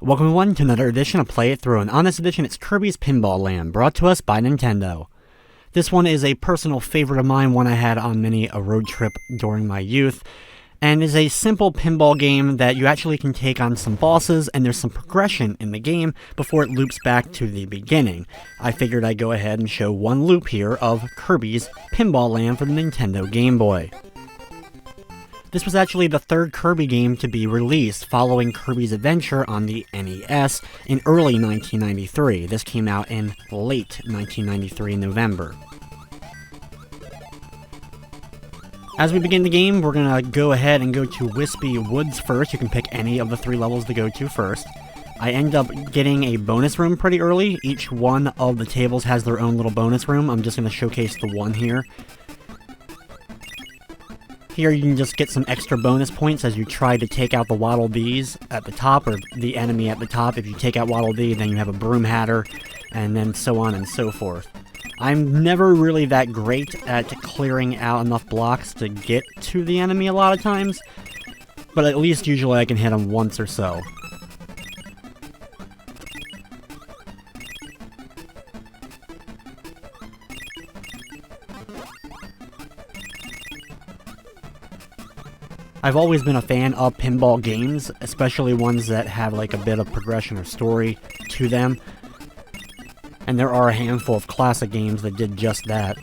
Welcome everyone to another edition of Play It Through, and on this edition it's Kirby's Pinball Land, brought to us by Nintendo. This one is a personal favorite of mine, one I had on many a road trip during my youth, and is a simple pinball game that you actually can take on some bosses, and there's some progression in the game before it loops back to the beginning. I figured I'd go ahead and show one loop here of Kirby's Pinball Land for the Nintendo Game Boy. This was actually the third Kirby game to be released, following Kirby's Adventure on the NES in early 1993. This came out in late 1993 in November. As we begin the game, we're going to go ahead and go to Whispy Woods first. You can pick any of the 3 levels to go to first. I end up getting a bonus room pretty early. Each one of the tables has their own little bonus room. I'm just going to showcase the one here. Here you can just get some extra bonus points as you try to take out the Waddle Dees at the top, or the enemy at the top. If you take out Waddle Dee, then you have a Broom Hatter, and then so on and so forth. I'm never really that great at clearing out enough blocks to get to the enemy a lot of times, but at least usually I can hit them once or so. I've always been a fan of pinball games, especially ones that have like a bit of progression or story to them. And there are a handful of classic games that did just that.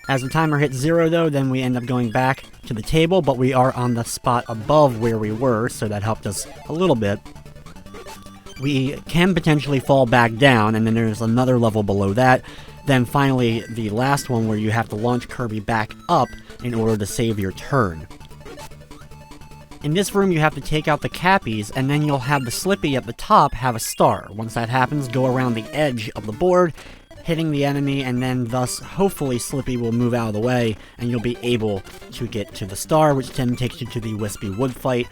As the timer hits 0 though, then we end up going back to the table, but we are on the spot above where we were, so that helped us a little bit. We can potentially fall back down, and then there's another level below that. Then finally, the last one where you have to launch Kirby back up in order to save your turn. In this room, you have to take out the cappies, and then you'll have the Slippy at the top have a star. Once that happens, go around the edge of the board, hitting the enemy, and then thus, hopefully, Slippy will move out of the way, and you'll be able to get to the star, which then takes you to the Whispy Wood fight.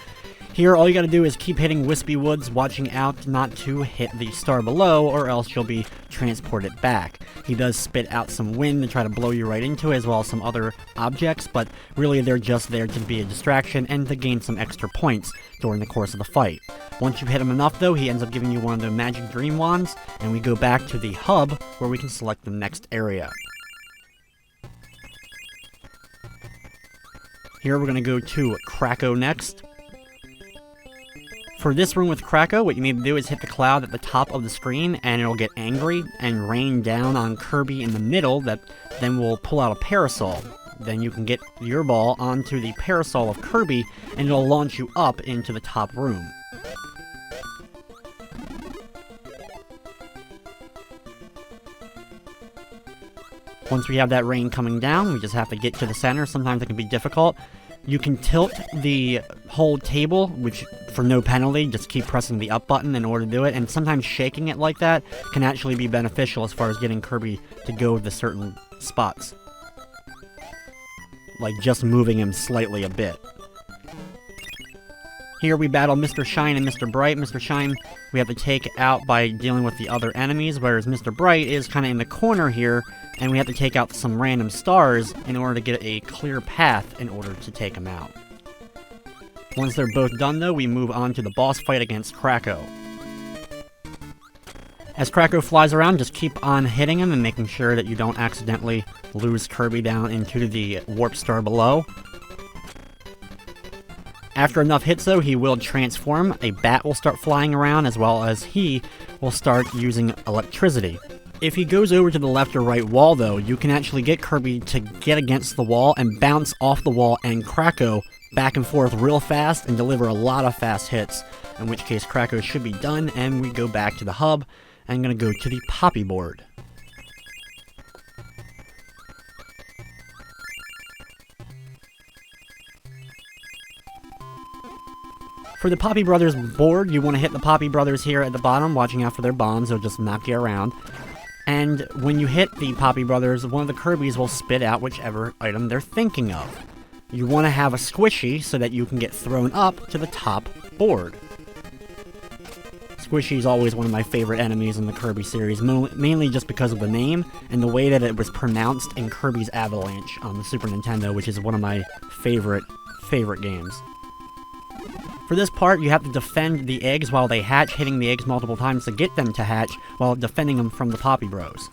Here, all you gotta do is keep hitting Whispy Woods, watching out not to hit the star below, or else you'll be transported back. He does spit out some wind to try to blow you right into it, as well as some other objects, but really they're just there to be a distraction and to gain some extra points during the course of the fight. Once you hit him enough though, he ends up giving you one of the magic dream wands, and we go back to the hub, where we can select the next area. Here we're gonna go to Kracko next. For this room with Kracko, what you need to do is hit the cloud at the top of the screen, and it'll get angry and rain down on Kirby in the middle, that then will pull out a parasol. Then you can get your ball onto the parasol of Kirby, and it'll launch you up into the top room. Once we have that rain coming down, we just have to get to the center. Sometimes it can be difficult. You can tilt the whole table, which for no penalty, just keep pressing the up button in order to do it, and sometimes shaking it like that can actually be beneficial as far as getting Kirby to go to certain spots. Like just moving him slightly a bit. Here we battle Mr. Shine and Mr. Bright. Mr. Shine we have to take out by dealing with the other enemies, whereas Mr. Bright is kind of in the corner here, and we have to take out some random stars in order to get a clear path in order to take them out. Once they're both done though, we move on to the boss fight against Kracko. As Kracko flies around, just keep on hitting him and making sure that you don't accidentally lose Kirby down into the warp star below. After enough hits though, he will transform. A bat will start flying around, as well as he will start using electricity. If he goes over to the left or right wall though, you can actually get Kirby to get against the wall and bounce off the wall and Kracko back and forth real fast and deliver a lot of fast hits, in which case Kracko should be done, and we go back to the hub. I'm going to go to the Poppy board. For the Poppy Brothers board, you want to hit the Poppy Brothers here at the bottom, watching out for their bombs. They'll just knock you around. And when you hit the Poppy Brothers, one of the Kirbys will spit out whichever item they're thinking of. You want to have a squishy so that you can get thrown up to the top board. Squishy is always one of my favorite enemies in the Kirby series, mainly just because of the name and the way that it was pronounced in Kirby's Avalanche on the Super Nintendo, which is one of my favorite games. For this part, you have to defend the eggs while they hatch, hitting the eggs multiple times to get them to hatch, while defending them from the Poppy Bros.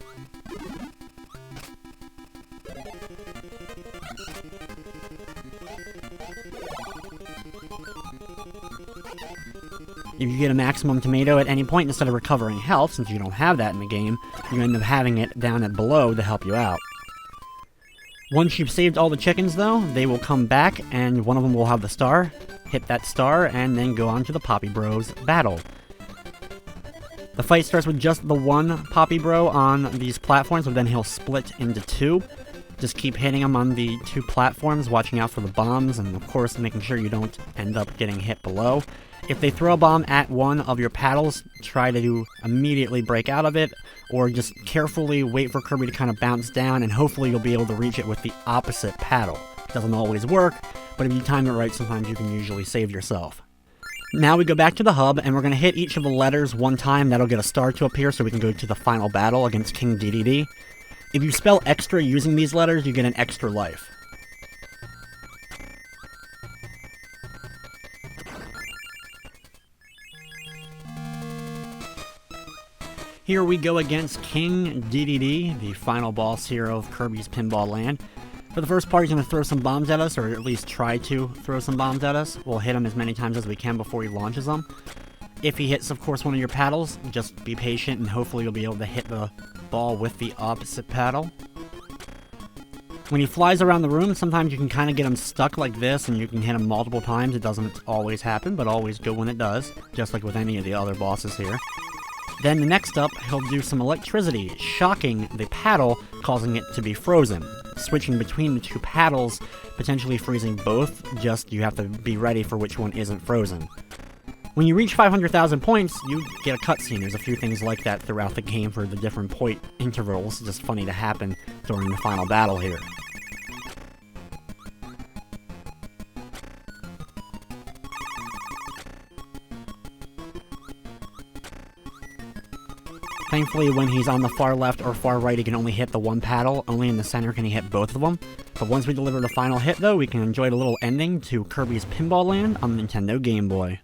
If you get a maximum tomato at any point, instead of recovering health, since you don't have that in the game, you end up having it down at below to help you out. Once you've saved all the chickens, though, they will come back, and one of them will have the star, hit that star, and then go on to the Poppy Bros battle. The fight starts with just the one Poppy Bro on these platforms, but then he'll split into two. Just keep hitting him on the two platforms, watching out for the bombs, and of course making sure you don't end up getting hit below. If they throw a bomb at one of your paddles, try to immediately break out of it, or just carefully wait for Kirby to kind of bounce down, and hopefully you'll be able to reach it with the opposite paddle. Doesn't always work, but if you time it right, sometimes you can usually save yourself. Now we go back to the hub, and we're going to hit each of the letters one time. That'll get a star to appear so we can go to the final battle against King Dedede. If you spell extra using these letters, you get an extra life. Here we go against King Dedede, the final boss hero of Kirby's Pinball Land. For the first part, he's going to throw some bombs at us, or at least try to throw some bombs at us. We'll hit him as many times as we can before he launches them. If he hits, of course, one of your paddles, just be patient and hopefully you'll be able to hit the ball with the opposite paddle. When he flies around the room, sometimes you can kind of get him stuck like this, and you can hit him multiple times. It doesn't always happen, but always good when it does, just like with any of the other bosses here. Then next up, he'll do some electricity, shocking the paddle, causing it to be frozen. Switching between the two paddles, potentially freezing both, just you have to be ready for which one isn't frozen. When you reach 500,000 points, you get a cutscene. There's a few things like that throughout the game for the different point intervals. Just funny to happen during the final battle here. Thankfully, when he's on the far left or far right, he can only hit the one paddle. Only in the center can he hit both of them. But once we deliver the final hit, though, we can enjoy the little ending to Kirby's Pinball Land on the Nintendo Game Boy.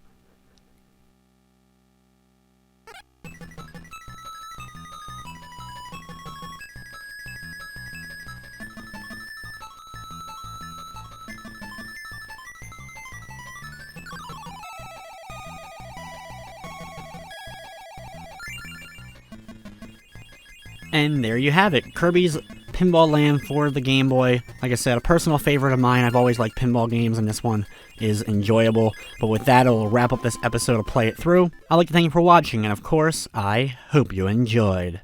And there you have it, Kirby's Pinball Land for the Game Boy. Like I said, a personal favorite of mine. I've always liked pinball games, and this one is enjoyable. But with that, it'll wrap up this episode of Play It Through. I'd like to thank you for watching, and of course, I hope you enjoyed.